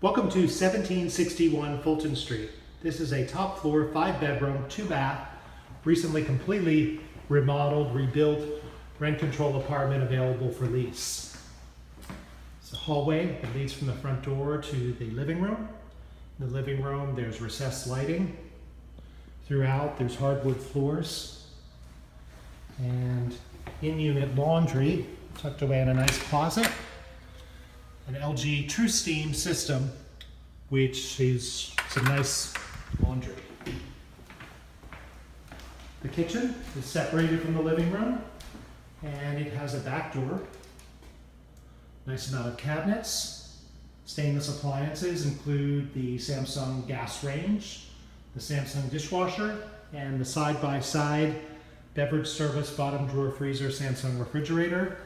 Welcome to 1761 Fulton Street. This is a top floor, 5-bedroom, 2-bath, recently completely remodeled, rebuilt, rent control apartment available for lease. It's a hallway that leads from the front door to the living room. In the living room, there's recessed lighting. Throughout, there's hardwood floors. And in-unit laundry tucked away in a nice closet. An LG True Steam system, which is some nice laundry. The kitchen is separated from the living room, and it has a back door. Nice amount of cabinets. Stainless appliances include the Samsung gas range, the Samsung dishwasher, and the side-by-side beverage service bottom drawer freezer Samsung refrigerator.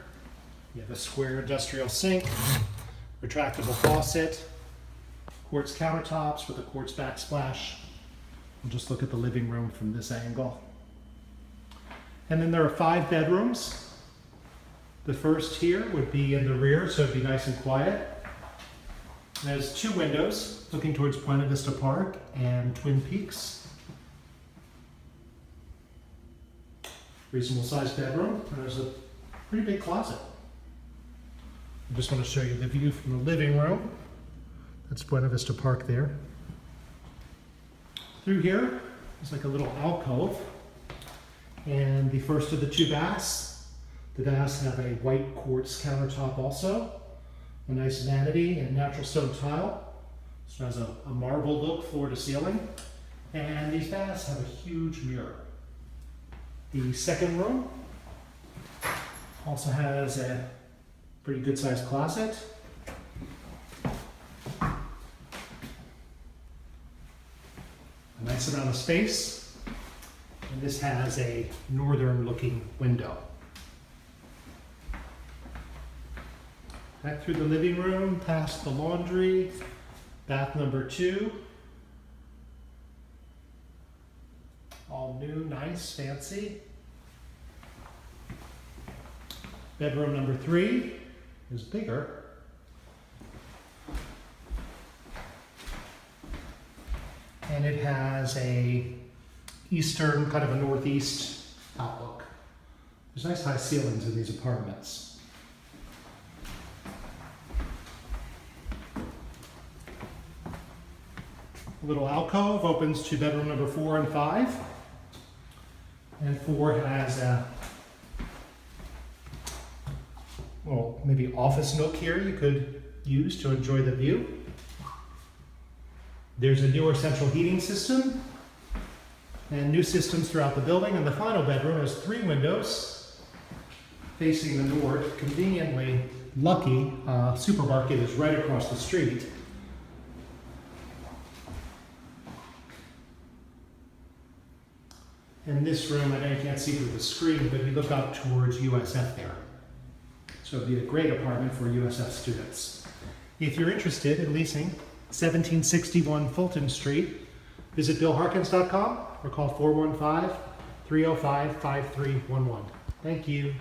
You have a square industrial sink, retractable faucet, quartz countertops with a quartz backsplash. We'll just look at the living room from this angle. And then there are 5 bedrooms. The first here would be in the rear, so it'd be nice and quiet. There's 2 windows looking towards Panhandle Park and Twin Peaks. Reasonable sized bedroom, and there's a pretty big closet. I just want to show you the view from the living room. That's Buena Vista Park there. Through here, it's like a little alcove. And the first of the 2 baths. The baths have a white quartz countertop also. A nice vanity and natural stone tile. So it has a marble look floor to ceiling. And these baths have a huge mirror. The second room also has a pretty good sized closet. A nice amount of space. And this has a northern looking window. Back through the living room, past the laundry, bath number 2. All new, nice, fancy. Bedroom number 3 is bigger. And it has a eastern, kind of a northeast outlook. There's nice high ceilings in these apartments. A little alcove opens to bedroom number 4 and 5. And 4 has a maybe office nook here you could use to enjoy the view. There's a newer central heating system and new systems throughout the building. And the final bedroom has 3 windows facing the north. Conveniently lucky, supermarket is right across the street. In this room, I know you can't see through the screen, but you look up towards USF there. So it'd be a great apartment for USF students. If you're interested in leasing 1761 Fulton Street, visit billharkins.com or call 415-305-5311. Thank you.